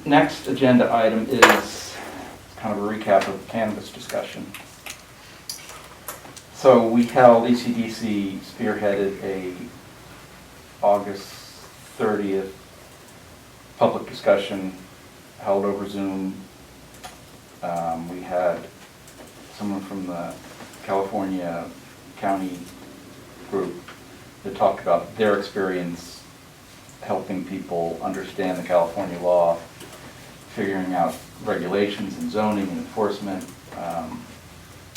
next agenda item is kind of a recap of the cannabis discussion. So we held, ECDC spearheaded a August 30th public discussion held over Zoom. We had someone from the California County group that talked about their experience helping people understand the California law, figuring out regulations and zoning and enforcement,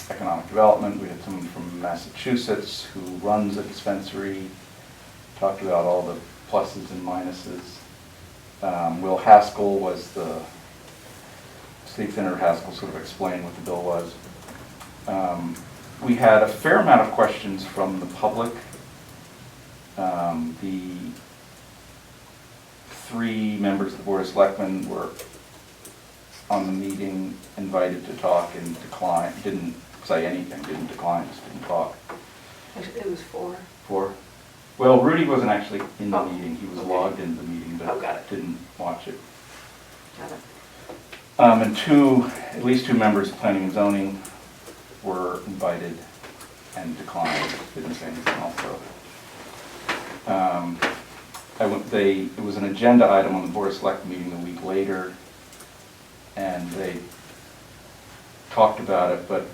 economic development. We had someone from Massachusetts who runs a dispensary, talked about all the pluses and minuses. Will Haskell was the State Senator Haskell sort of explained what the bill was. We had a fair amount of questions from the public. The 3 members of the Board of Selectmen were on the meeting, invited to talk, and declined, didn't say anything, didn't decline, just didn't talk. It was 4. 4? Well, Rudy wasn't actually in the Oh, meeting. He was okay. logged into the meeting, but got it. didn't watch it. Got it. And at least two members of Planning and Zoning were invited and declined, didn't say anything also. It was an agenda item on the Board of Selectmen meeting a week later, and they talked about it, but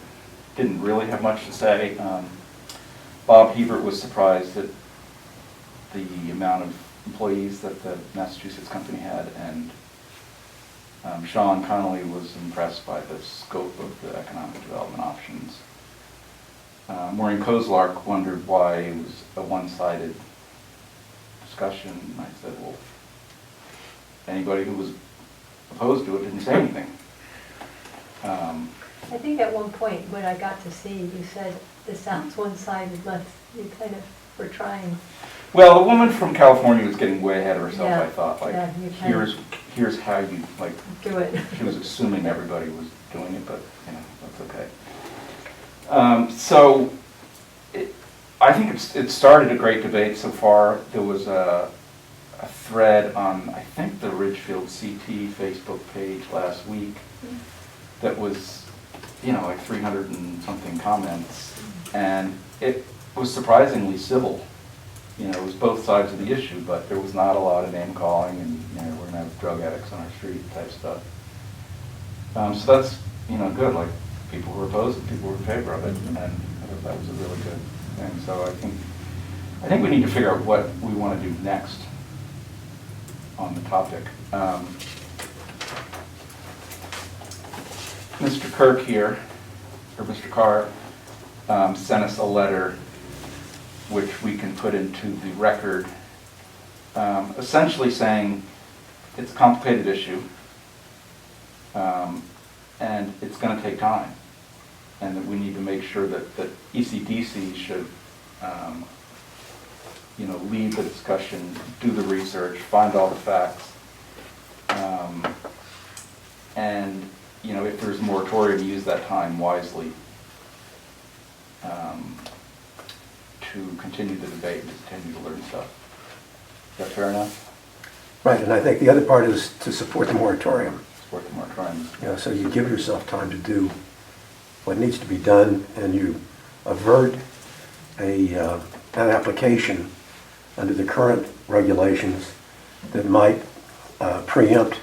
didn't really have much to say. Bob Hebert was surprised at the amount of employees that the Massachusetts company had, and Sean Connolly was impressed by the scope of the economic development options. Maureen Kozlark wondered why it was a one-sided discussion. And I said, well, anybody who was opposed to it didn't say anything. I think at one point when I got to see, you said, this sounds one-sided, you kind of were trying. Well, the woman from California was getting way ahead of herself, Yeah. I thought. Like, Yeah, you kind of here's how you, like, do it. she was assuming everybody was doing it, but, you know, that's okay. So, I think it started a great debate so far. There was a thread on, I think, the Ridgefield CT Facebook page last week that was, you know, like 300 and something comments, and it was surprisingly civil. You know, it was both sides of the issue, but there was not a lot of name calling and, you know, we're gonna have drug addicts on our street type stuff. So that's, you know, good. Like, people were opposed and people were in favor of it, and I thought that was a really good thing. So I think we need to figure out what we want to do next on the topic. Mr. Kirk here, or Mr. Carr, sent us a letter which we can put into the record, essentially saying it's a complicated issue, and it's going to take time, and that we need to make sure that ECDC should, you know, lead the discussion, do the research, find all the facts, and, you know, if there's a moratorium, use that time wisely to continue the debate and continue to learn stuff. Is that fair enough? Right, and I think the other part is to support the moratorium. Support the moratorium. You know, so you give yourself time to do what needs to be done, and you avert an application under the current regulations that might preempt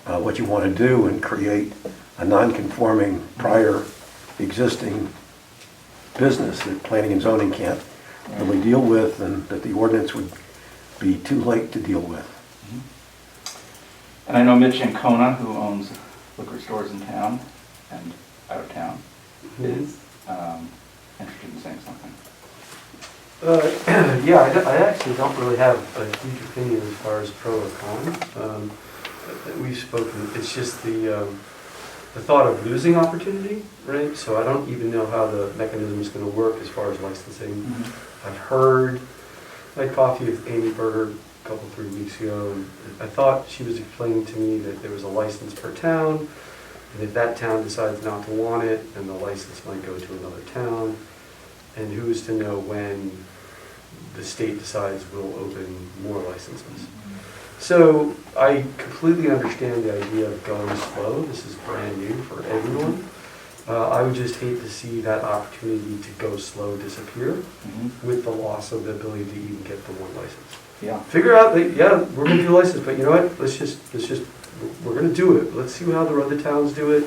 what you want to do and create a non-conforming prior existing business that planning and zoning can't really deal with, and that the ordinance would be too late to deal with. And I know Mitch Ancona, who owns liquor stores in town and out of town, is interested in saying something. Yeah, I actually don't really have a huge opinion as far as pro or con. We've spoken, it's just the thought of losing opportunity, right? So I don't even know how the mechanism is going to work as far as licensing. I've heard, I had coffee with Amy Berger a couple, 3 weeks ago, and I thought she was explaining to me that there was a license per town, and if that town decides not to want it, then the license might go to another town, and who's to know when the state decides we'll open more licenses. So I completely understand the idea of going slow. This is brand new for everyone. I would just hate to see that opportunity to go slow disappear with the loss of the ability to even get the one license. Yeah. Figure out that, yeah, we're gonna do a license, but you know what? Let's just, we're gonna do it. Let's see how the other towns do it.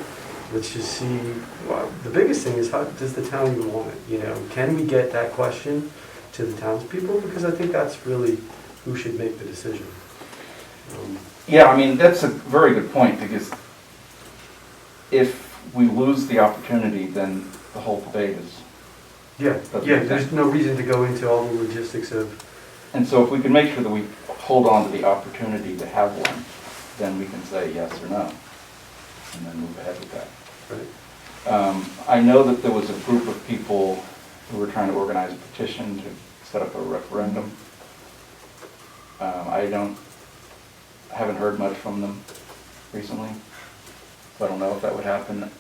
Let's just see, well, the biggest thing is how does the town even want it? You know, can we get that question to the townspeople? Because I think that's really who should make the decision. Yeah, I mean, that's a very good point, because if we lose the opportunity, then the whole debate is, Yeah, there's no reason to go into all the logistics of, and so if we can make sure that we hold on to the opportunity to have one, then we can say yes or no, and then move ahead with that. right? I know that there was a group of people who were trying to organize a petition to set up a referendum. I haven't heard much from them recently, so I don't know if that would happen.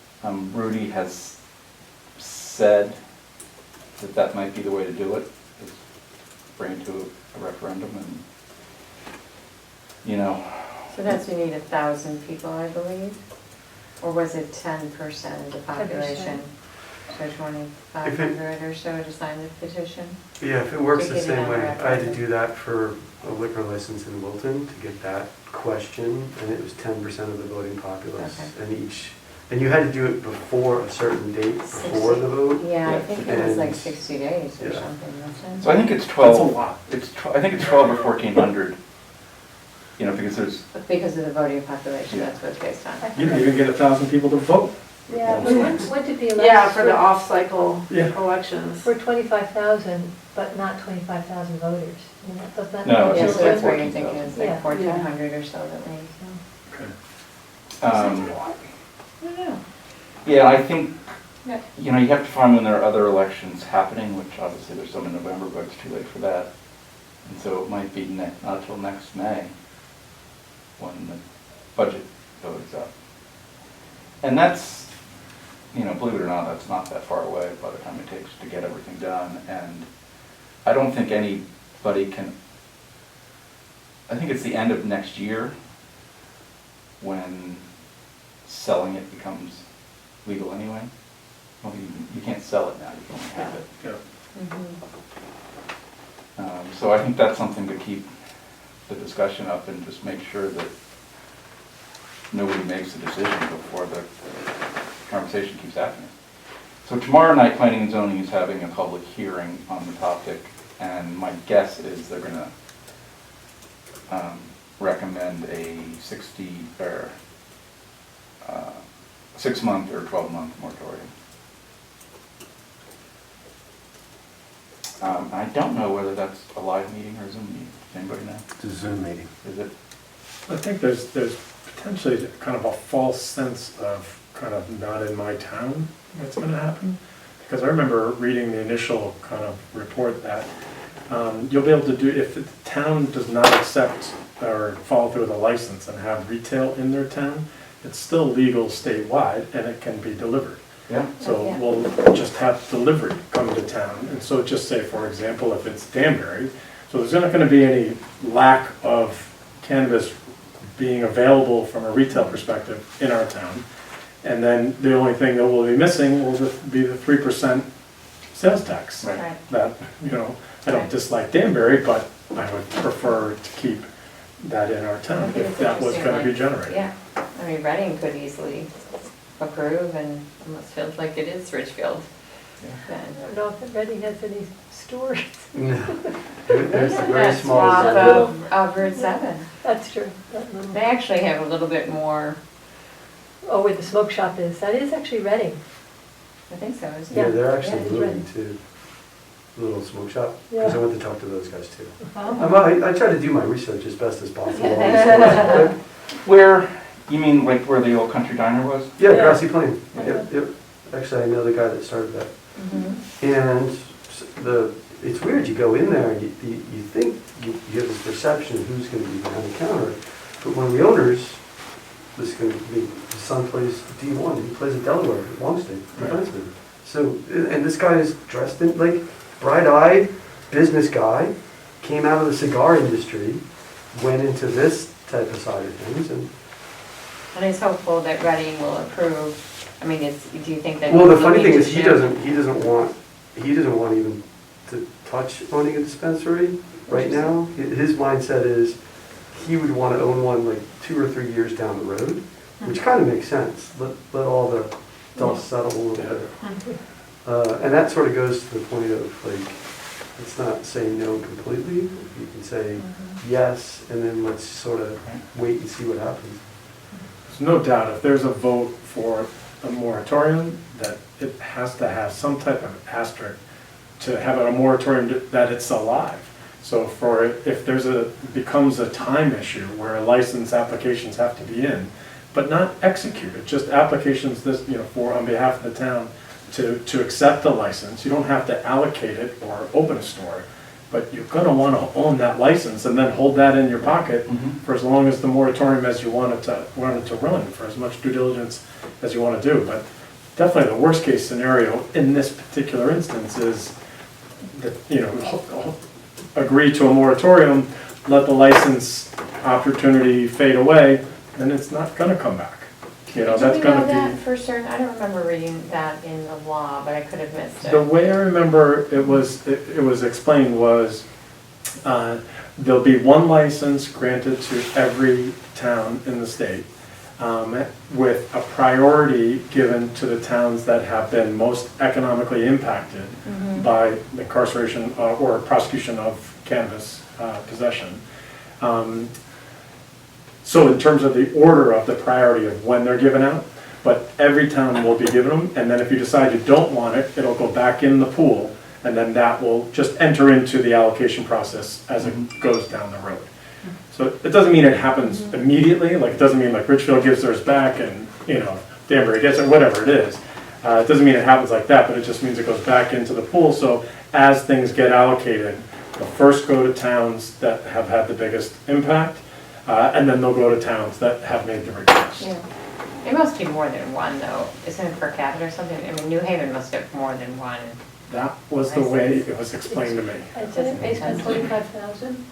Rudy has said that that might be the way to do it, is bring it to a referendum, and, you know. So that's, you need 1,000 people, I believe? Or was it 10% of the population? So 2,500 or so to sign the petition? Yeah, if it works To the get it same on way, the I had to referendum. do that for a liquor license in Wilton to get that question, and it was 10% of the voting populace. Okay. And you had to do it before a certain date, before 60. the vote. Yeah, I Yeah. think it was like And- 60 days or Yeah. something, wasn't So it? I think it's 12. That's a lot. I think it's 12 or 1,400, you know, because there's, Because of the voting population, that's what it's based on. You don't even get 1,000 people to vote. Yeah, when did the election? Yeah, for the off-cycle Yeah. elections. For 25,000, but not 25,000 voters. You know, does that? No, Yeah, it's so like that's what you're 14,000. thinking, it's Yeah. like 1,400 or so that we, Okay. I don't know. yeah, I think, Yeah. you know, you have to find when there are other elections happening, which obviously there's some in November, but it's too late for that. And so it might be not until next May when the budget vote is up. And that's, you know, believe it or not, that's not that far away by the time it takes to get everything done. And I don't think anybody can, I think it's the end of next year when selling it becomes legal anyway. Well, you can't sell it now, you can only have it. Yeah. Mhm. So I think that's something to keep the discussion up and just make sure that nobody makes a decision before the conversation keeps happening. So tomorrow night, Planning and Zoning is having a public hearing on the topic, and my guess is they're gonna recommend a 6-month or 12-month moratorium. I don't know whether that's a live meeting or a Zoom meeting. Does anybody know? It's a Zoom meeting. Is it? I think there's potentially kind of a false sense of kind of not in my town that's going to happen. Because I remember reading the initial kind of report that you'll be able to do, if the town does not accept or follow through with a license and have retail in their town, it's still legal statewide and it can be delivered. Yeah. So Yeah. we'll just have delivery come to town. And so just say, for example, if it's Danbury, so there's not gonna be any lack of cannabis being available from a retail perspective in our town. And then the only thing that will be missing will be the 3% sales tax. Right. Right. That, you know, I don't dislike Danbury, but I would prefer to keep that in our I town think if it's that was interesting, gonna be like, generated. Yeah, I mean, Reading could easily approve and almost feels like it is Ridgefield. I Then. don't know if Reading has any stores. No. There's a very That's small off zone. of Route 7. That's true. That little- They actually have a little bit more, Oh, where the smoke shop is. That is actually Reading. I think so, isn't Yeah, it? they're Yeah, actually it's moving right. to a little smoke shop, because I Yeah. went to talk to those guys too. Oh. I try to do my research as best as possible. Yeah. Where, you mean like where the old country diner was? Yeah, Yeah. Grassy Plain. Yeah. Yep, yep. Actually, I know the guy that started that. Mhm. And it's weird, you go in there and you think you have this perception of who's going to be behind the counter. But one of the owners, this is going to be, his son plays D1, he plays at Delaware, at Long State, defenseman. So, and this guy is dressed in, like, bright-eyed business guy, came out of the cigar industry, went into this type of side of things, and And he's hopeful that Reading will approve, I mean, do you think that? well, the funny looking thing to is, he shift- doesn't want even to touch owning a dispensary right now. His mindset is, he would want to own one like 2 or 3 years down the road, which kind of makes sense. Let all the dust settle a little bit. And that sort of goes to the point of, like, it's not saying no completely. You can say yes, and then let's sort of wait and see what happens. There's no doubt, if there's a vote for a moratorium, that it has to have some type of asterisk to have a moratorium that it's alive. So if becomes a time issue where license applications have to be in, but not executed, just applications on behalf of the town to accept the license. You don't have to allocate it or open a store, but you're gonna wanna own that license and then hold that in your pocket for as long as the moratorium as you want it to run, for as much due diligence as you wanna do. But definitely the worst case scenario in this particular instance is that, agree to a moratorium, let the license opportunity fade away, then it's not gonna come back. Do That's we know gonna that be. for certain? I don't remember reading that in the law, but I could have missed The it. way I remember it was explained was, there'll be one license granted to every town in the state, with a priority given to the towns that have been most economically impacted by the incarceration or prosecution of cannabis possession. So in terms of the order of the priority of when they're given out, but every town will be given them, and then if you decide you don't want it, it'll go back in the pool, and then that will just enter into the allocation process as it goes down the road. So it doesn't mean it happens immediately, like it doesn't mean like Ridgefield gives theirs back and, Danbury gets it, whatever it is. It doesn't mean it happens like that, but it just means it goes back into the pool, so as things get allocated, they'll first go to towns that have had the biggest impact, and then they'll go to towns that have made the request. Yeah. It must be more than one though, isn't it per capita or something? I mean, New Haven must have more than one. That was the way it was explained to me. Isn't it based on 45,000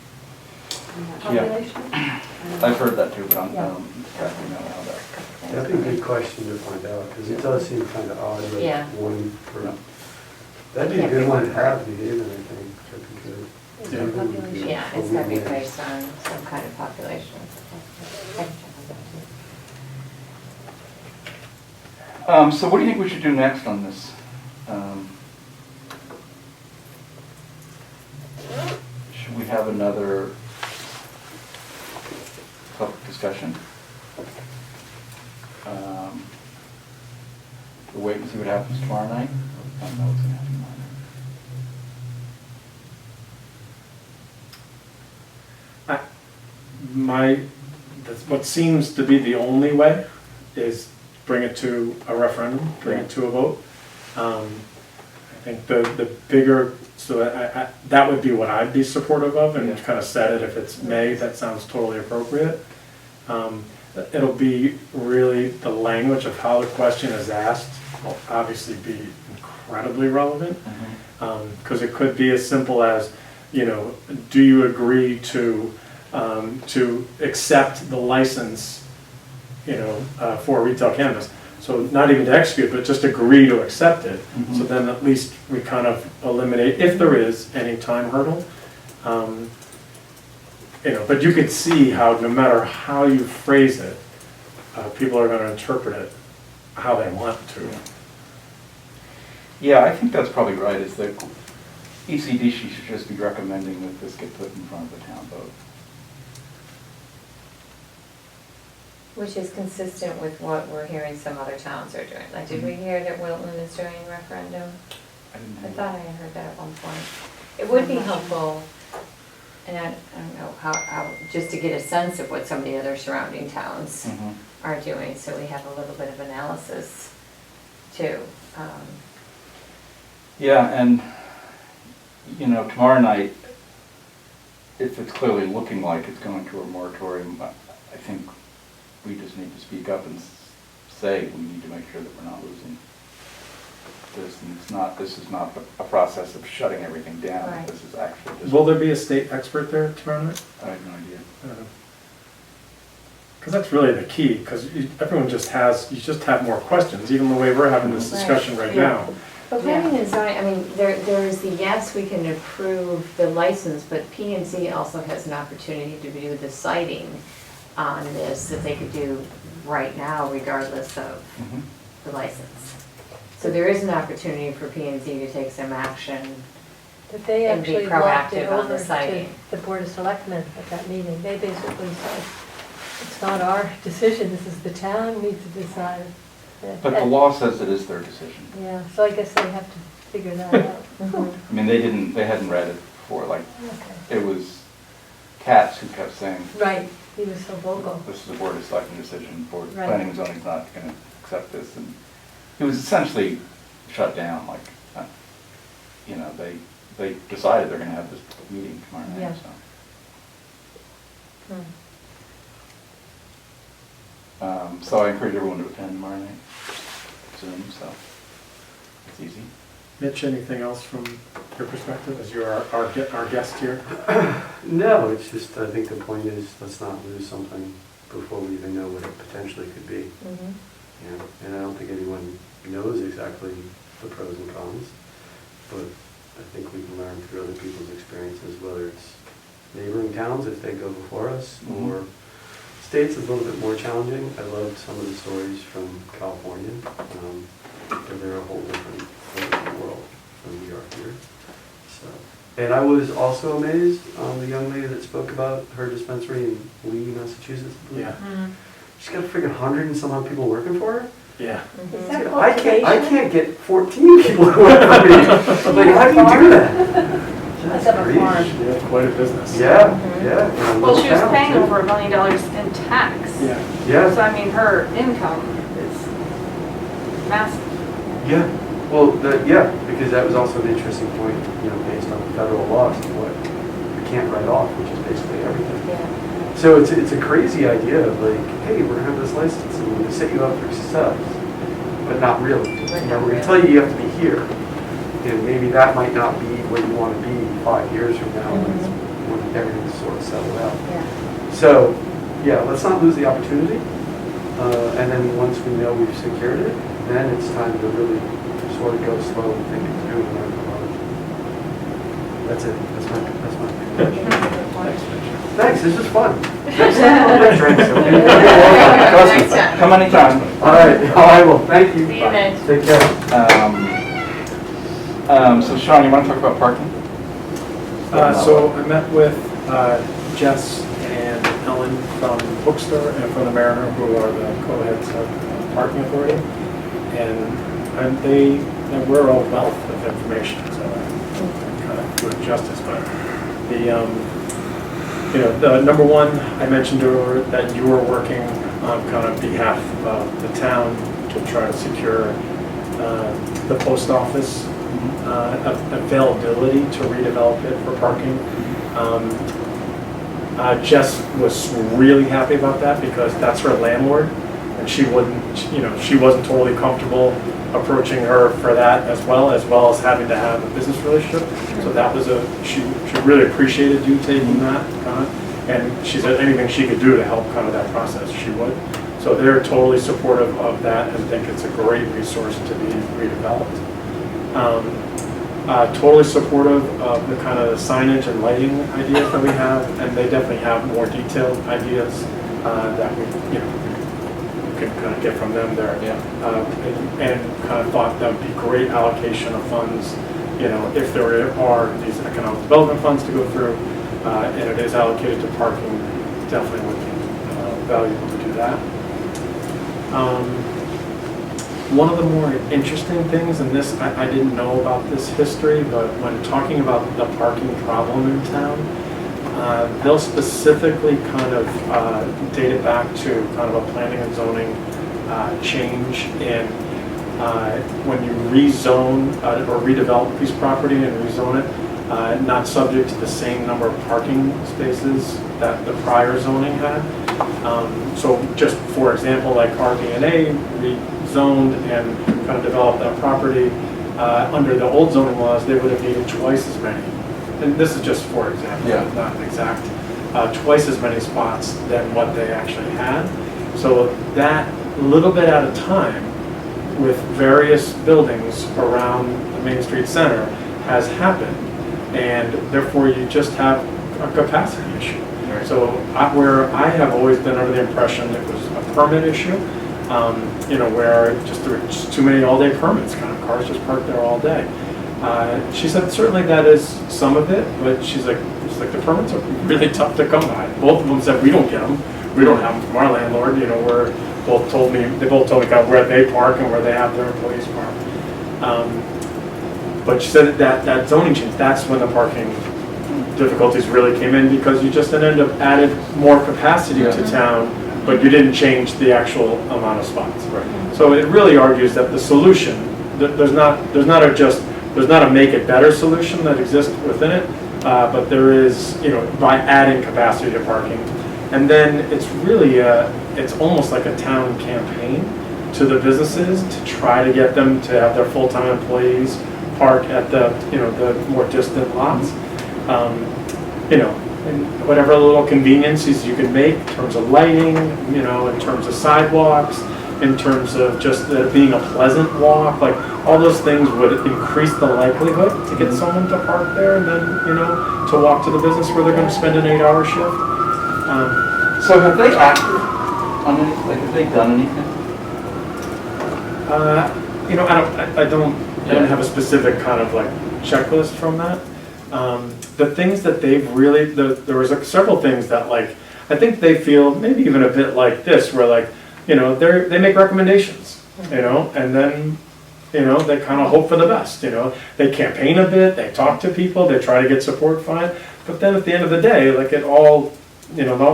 population? I've heard that too, but I Yeah. don't exactly know how that. That'd be a good question to find out, because it does seem kind of odd, like Yeah. one per, that'd be a good one to have, New Haven, I think. That'd be good. Based on population. Yeah, it's gotta be based on some kind of population. I can check on that too. So what do you think we should do next on this? Should we have another public discussion? We'll wait and see what happens tomorrow night? I don't know what's gonna happen tomorrow night. That's what seems to be the only way is bring it to a referendum, bring it to a vote. I think the bigger, so that would be what I'd be supportive of, and kind of set it if it's May, that sounds totally appropriate. It'll be really the language of how the question is asked will obviously be incredibly relevant. Because it could be as simple as, do you agree to accept the license, for retail cannabis? So not even to execute, but just agree to accept it. So then at least we kind of eliminate, if there is any time hurdle. But you could see how no matter how you phrase it, people are going to interpret it how they want to. Yeah, I think that's probably right, is that ECDC should just be recommending that this get put in front of the town vote. Which is consistent with what we're hearing some other towns are doing. Like, did we hear that Wilton is doing a referendum? I didn't I know thought I that. had heard that at one point. It would be helpful, and I don't know how, just to get a sense of what some of the other surrounding towns are doing, so we have a little bit of analysis too. Yeah, and, tomorrow night, if it's clearly looking like it's going to a moratorium, I think we just need to speak up and say we need to make sure that we're not losing This is not a process of shutting everything down. Right. This is actually just. Will there be a state expert there tomorrow night? I have no idea. Because that's really the key, because everyone just have more questions, even the way we're having this Right. discussion right Yeah. now. But planning and zoning, I mean, there's the yes, we can approve the license, but P and Z also has an opportunity to do the citing on this that they could do right now regardless of Mhm. the license. So there is an opportunity for P and Z to take some action. But they And be actually walked it proactive on over the to citing. the Board of Selectmen at that meeting. They basically said, it's not our decision, this is the town needs to decide. But the law says it is their decision. Yeah, so I guess they have to figure that out. Mhm. I mean, they hadn't read it before, like, Okay. it was Katz who kept saying, Right, he was so vocal. this is a board of selectmen decision, board, Right. planning and zoning's not gonna accept this, and it was essentially shut down, like, you know, they decided they're gonna have this meeting tomorrow Yeah. night, so. Hmm. So I encourage everyone to attend tomorrow night, Zoom, so it's easy. Mitch, anything else from your perspective, as you're our guest here? No, it's just, I think the point is, let's not lose something before we even know what it potentially could be. Mhm. And I don't think anyone knows exactly the pros and cons, but I think we can learn through other people's experiences, whether it's neighboring towns if they go before us, Mhm. or states is a little bit more challenging. I loved some of the stories from California, because they're a whole different world than we are here. So, and I was also amazed on the young lady that spoke about her dispensary in Lee, Massachusetts. I believe. Yeah, She's got a freaking 100 and some odd people working for her. yeah. Mhm. that I can't get 14 people to work for me. Like, how do you do that? That's a crazy. farm. She had quite a business. Yeah, Mhm. yeah. in a Well, little she was town, paying too. over $1 million in tax. Yeah. So, Yeah, I mean, her income is massive. yeah. Well, yeah, because that was also an interesting point, you know, based on the federal laws and what you can't write off, which is basically everything. Yeah. So it's a crazy idea of like, hey, we're gonna have this license and we're gonna set you up for success, but not really. But You know, not we're gonna really. tell you you have to be here, and maybe that might not be where you wanna be 5 years from now when everything's sort of settled out. Yeah. So, yeah, let's not lose the opportunity. And then once we know we've secured it, then it's time to really sort of go slow and think it through and learn from others. That's it. That's my Thanks, this was fun. Next time I'll make drinks, okay? Next time. Come anytime. All right, I will. Thank you. See you, Mitch. Take care. So Sean, you wanna talk about parking? So I met with Jess and Ellen from Bookstore and from the Mariner, who are the co-heads of Parking Authority. And we're a wealth of information, so I kind of do it justice. But the number one, I mentioned to her that you were working on kind of behalf of the town to try to secure the post office availability to redevelop it for parking. Jess was really happy about that because that's her landlord, and she wasn't totally comfortable approaching her for that as well as having to have a business relationship. So that was she really appreciated you taking that kind of, and she said anything she could do to help kind of that process, she would. So they're totally supportive of that and think it's a great resource to be redeveloped. Totally supportive of the kind of signage and lighting ideas that we have, and they definitely have more detailed ideas that we can kind of get from them there. Yeah. And kind of thought that would be great allocation of funds, if there are these economic development funds to go through, and it is allocated to parking, definitely would be valuable to do that. One of the more interesting things, and this, I didn't know about this history, but when talking about the parking problem in town, they'll specifically kind of date it back to kind of a planning and zoning change in when you rezone or redevelop a piece of property and rezone it, not subject to the same number of parking spaces that the prior zoning had. So just for example, like RB&A rezoned and kind of develop that property, under the old zoning laws, they would have needed twice as many. And this is just for example, Yeah. not exact, twice as many spots than what they actually had. So that little bit at a time with various buildings around the Main Street Center has happened. And therefore you just have a capacity issue. Right. So where I have always been under the impression it was a permit issue, where there were just too many all-day permits, kind of cars just parked there all day. She said certainly that is some of it, but she's like the permits are really tough to come by. Both of them said we don't get them, we don't have them from our landlord. They both told me kind of where they park and where they have their employees park. But she said that zoning change, that's when the parking difficulties really came in, because you just ended up added more capacity to town, but you didn't change the actual amount of spots. Right. So it really argues that the solution, there's not a make it better solution that exists within it, but there is, by adding capacity to parking. And then it's really, it's almost like a town campaign to the businesses to try to get them to have their full-time employees park at the more distant lots. And whatever little conveniences you can make in terms of lighting, in terms of sidewalks, in terms of just being a pleasant walk, like all those things would increase the likelihood to get someone to park there and then, to walk to the business where they're going to spend an 8-hour shift. So have they acted on anything, have they done anything? I don't have a specific kind of like checklist from that. The things that they've really, there was several things that I think they feel maybe even a bit like this, where they make recommendations, and then, they kind of hope for the best, they campaign a bit, they talk to people, they try to get support for it, but then at the end of the day, it all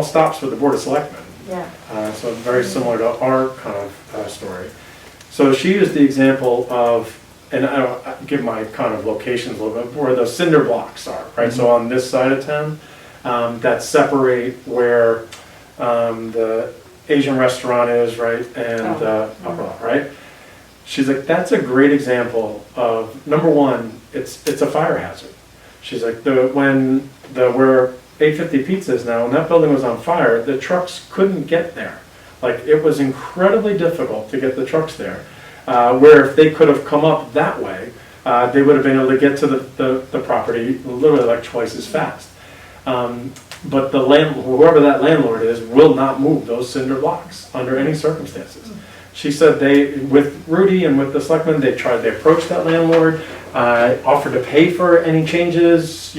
stops with the Board of Selectmen. Yeah. So very similar to our kind of story. So she used the example of, and I'll give my kind of locations a little bit, where the cinder blocks are, right? Mm-hmm. So on this side of town, that separate where the Asian restaurant is, right, and Upper Lot, right? She's like, that's a great example of, number one, it's a fire hazard. She's like, where 850 Pizza is now, when that building was on fire, the trucks couldn't get there. It was incredibly difficult to get the trucks there. Where if they could have come up that way, they would have been able to get to the property literally twice as fast. But whoever that landlord is will not move those cinder blocks under any circumstances. She said with Rudy and with the selectmen, they approached that landlord, offered to pay for any changes,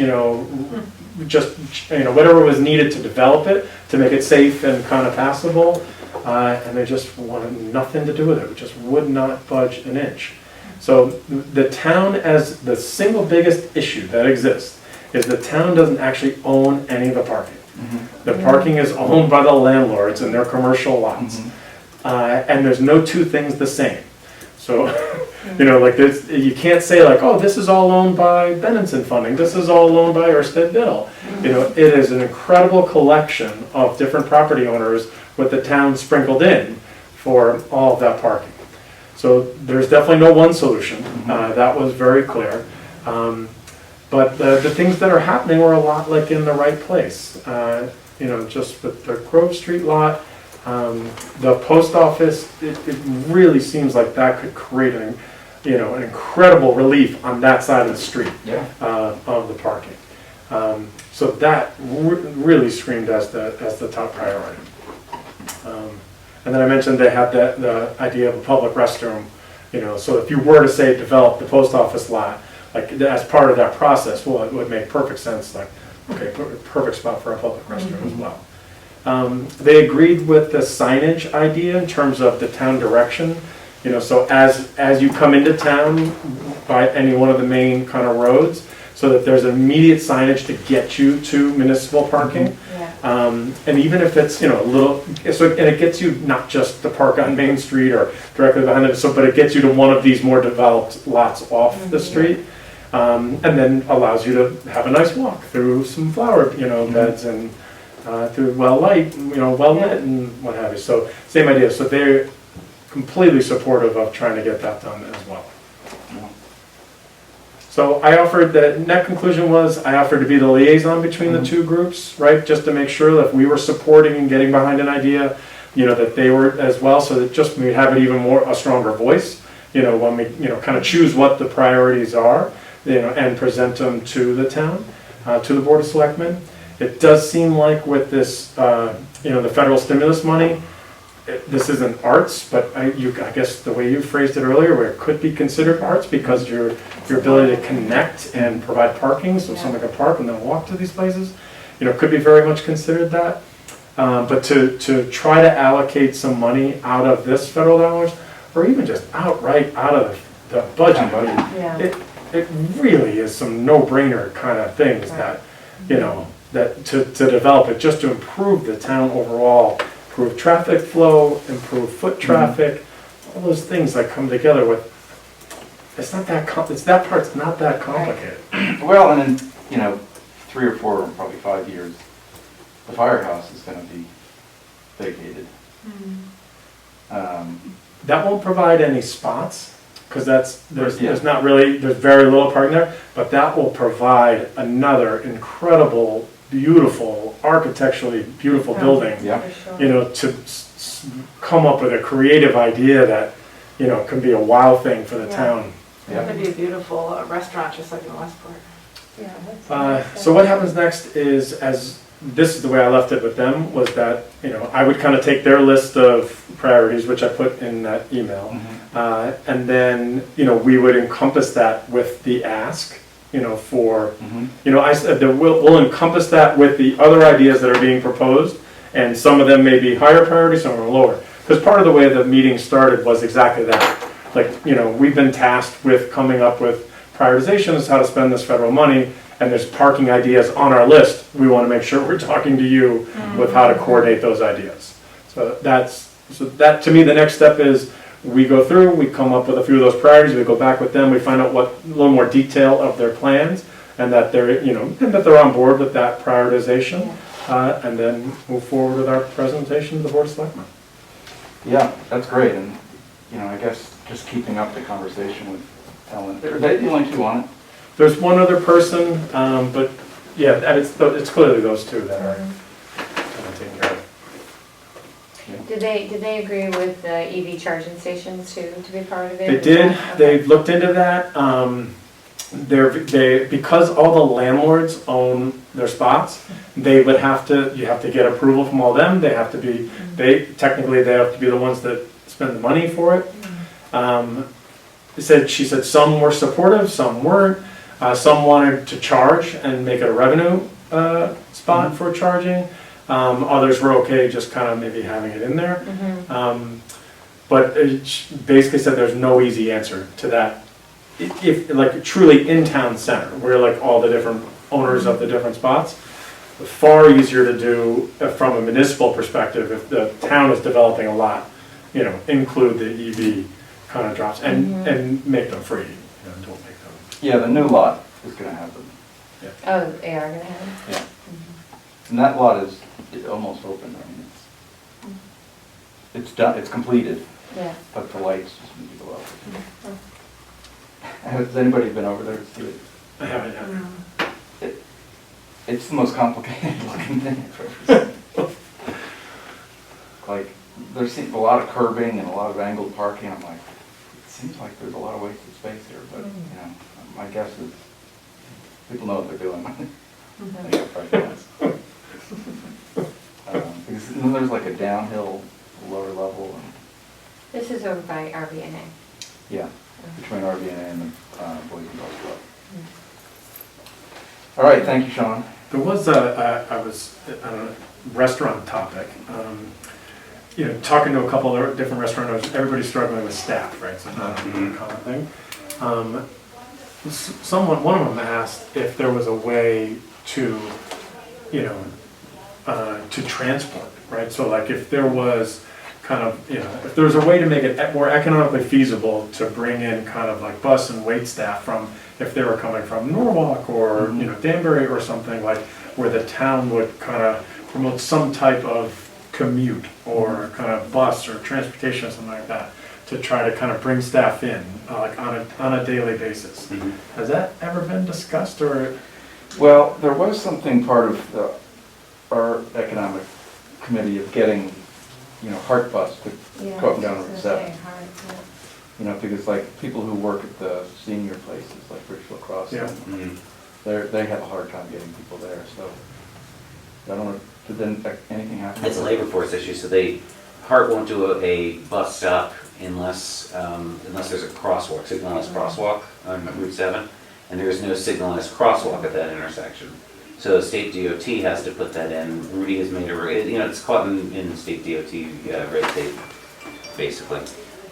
just whatever was needed to develop it, to make it safe and kind of passable. And they just wanted nothing to do with it. Just would not budge an inch. So the town, as the single biggest issue that exists, is the town doesn't actually own any of the parking. Mm-hmm. The parking is owned by the landlords in their commercial lots. Mm-hmm. And there's no two things the same. So, you can't say oh, this is all owned by Benenson Funding, this is all owned by Ørsted Biddle. Mm-hmm. It is an incredible collection of different property owners with the town sprinkled in for all of that parking. So there's definitely no one solution. Mm-hmm. That was very clear. But the things that are happening were a lot in the right place. Just with the Grove Street lot, the post office, it really seems like that could create an incredible relief on that side of the street. Yeah. Of the parking. So that really screamed as the top priority. And then I mentioned they had the idea of a public restroom, so if you were to say develop the post office lot, as part of that process, well, it would make perfect sense, okay, perfect spot for a public restroom as well. They agreed with the signage idea in terms of the town direction, so as you come into town by any one of the main kind of roads, so that there's immediate signage to get you to municipal parking. Mm-hmm. And even if it's, a little, and it gets you not just to park on Main Street or directly behind it, but it gets you to one of these more developed lots off the street, and then allows you to have a nice walk through some flower, beds and through well lit and what have you. So same idea. So completely supportive of trying to get that done as well. Yeah. So I offered, the net conclusion was, I offered to be the liaison between the two groups, right? Just to make sure that if we were supporting and getting behind an idea, that they were as well, so that just we have it even more, a stronger voice, when we, kind of choose what the priorities are, and present them to the town, to the Board of Selectmen. It does seem like with this, the federal stimulus money, this isn't arts, but I guess the way you phrased it earlier, where it could be considered arts because your ability to connect and provide parking, so someone can park and then walk to these places, could be very much considered that. But to try to allocate some money out of this federal dollars, or even just outright out of the budget money, Yeah. it really is some no-brainer kind of things that, that to develop it, just to improve the town overall, improve traffic flow, improve foot traffic, all those things that come together with, that part's not that complicated. Well, and in, 3 or 4, probably 5 years, the firehouse is gonna be vacated. That won't provide any spots, because there's Yeah. very little parking there, but that will provide another incredible, beautiful, architecturally beautiful building. Yeah. For sure. To come up with a creative idea that, can be a wow thing for the Yeah. town. Yeah. It'd be a beautiful restaurant just like in Westport. Yeah, that's So what happens next is, this is the way I left it with them, was that, I would kind of take their list of priorities, which I put in that email, and then, we would encompass that with the ask, for, I said that we'll encompass that with the other ideas that are being proposed, and some of them may be higher priority, some are lower. Because part of the way the meeting started was exactly that. Like, we've been tasked with coming up with prioritizations, how to spend this federal money, and there's parking ideas on our list. We want to make sure we're talking to you with how to coordinate those ideas. So that, to me, the next step is we go through, we come up with a few of those priorities, we go back with them, we find out a little more detail of their plans, and that they're, and that they're on board with that prioritization, and then move forward with our presentation to the Board of Selectmen. Yeah, that's great, and, I guess just keeping up the conversation with Ellen. Are they the only two on it? There's one other person, but yeah, and it's clearly those two that are taking care of it. Did they agree with the EV charging stations to be part of it? They did, they've looked into that. Because all the landlords own their spots, you have to get approval from all them. They have to be, technically they have to be the ones that spend the money for it. She said some were supportive, some weren't. Some wanted to charge and make it a revenue spot for charging. Others were okay just kind of maybe having it in there. But it basically said there's no easy answer to that. If like truly in town center, where like all the different owners of the different spots, far easier to do from a municipal perspective if the town is developing a lot, include the EV kind of drops and make them free. Don't make them. Yeah, the new lot is gonna have them. Oh, they are gonna have it? Yeah. And that lot is almost open, I mean, it's done, it's completed, Yeah. but the lights just need to go out. Has anybody been over there to see it? I haven't yet. It's the most complicated looking thing I've ever seen. Like, there's a lot of curbing and a lot of angled parking, I'm like, it seems like there's a lot of wasted space here, but, my guess is, people know what they're doing. They got fresh ones. Because then there's like a downhill, lower level, and, This is over by RVNA. yeah, between RVNA and the Boys and Girls Club. All right, thank you, Sean. There was a restaurant topic. Talking to a couple of different restaurant owners, everybody's struggling with staff, right? So not a common thing. One of them asked if there was a way to, to transport, right? So like if there was kind of, if there was a way to make it more economically feasible to bring in kind of like bus and wait staff from, if they were coming from Norwalk or, Danbury or something, like where the town would kind of promote some type of commute or kind of bus or transportation or something like that, to try to kind of bring staff in, like on a daily basis. Mhm. Has that ever been discussed, or? Well, there was something part of our economic committee of getting, Heart Bus to Yeah, go up and I down was Route gonna 7. say, hard, Because like people who work at the senior places, like Ridgefield Crossing, Yeah. Mhm. they have a hard time getting people there, so. I don't know, did then anything happen? It's a labor force issue, so Hart won't do a bus stop unless there's a crosswalk, signalized crosswalk on Route 7, and there is no signalized crosswalk at that intersection. So state DOT has to put that in. Rudy has made it's caught in state DOT red tape, basically.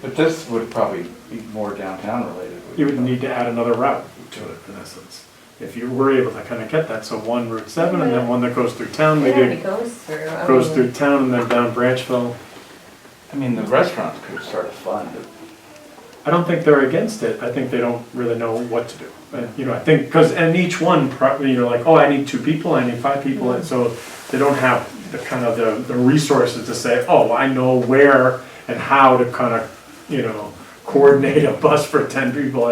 But this would probably be more downtown related. You would need to add another route to it, in essence, if you were able to kind of get that, so one Route 7 and then one that goes through town, It already maybe goes through. I goes mean, through town and then down Branchville. I mean, the restaurants could start a fund. I don't think they're against it, I think they don't really know what to do. And, I think, because, and each one, like, oh, I need 2 people, I need 5 people, and so they don't have the kind of the resources to say, oh, I know where and how to kind of, coordinate a bus for 10 people.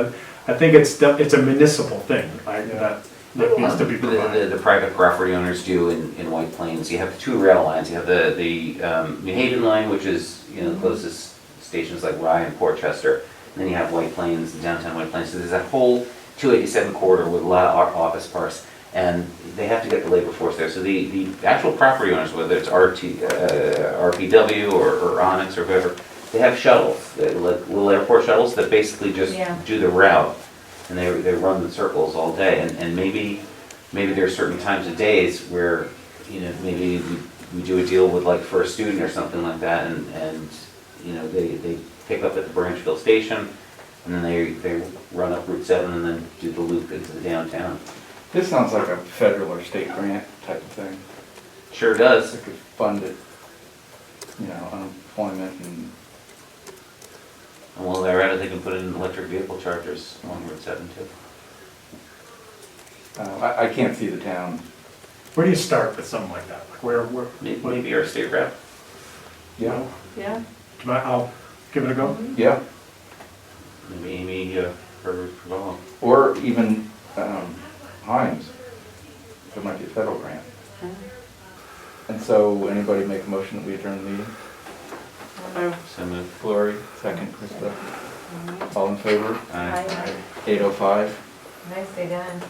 I think it's a municipal thing, that needs to be provided. The private property owners do in White Plains. You have 2 rail lines. You have the New Haven line, which is, the closest stations like Rye and Portchester. And then you have White Plains, downtown White Plains. So there's that whole 287 corridor with a lot of office parks. And they have to get the labor force there. So the actual property owners, whether it's RPW or Onyx or whoever, they have shuttles, like little airport shuttles that basically just Yeah. do the route. And they run in circles all day. And maybe there are certain times of days where, maybe we do a deal with like for a student or something like that, and they pick up at the Branchville station, and then they run up Route 7 and then do the loop into the downtown. This sounds like a federal or state grant type of thing. Sure does. That could fund it, unemployment and, And while they're at it, they can put in electric vehicle chargers along Route 7 too. I can't see the town. Where do you start with something like that? Like where? Maybe our state rep. Yeah, Yeah. I'll give it a go. yeah. Maybe Amy Ferraro. Or even Hines. There might be a federal grant. And so, anybody make a motion that we adjourn the meeting? So moved. Glory, second, Krista. All in favor? Aye. 8:05. Nicely done.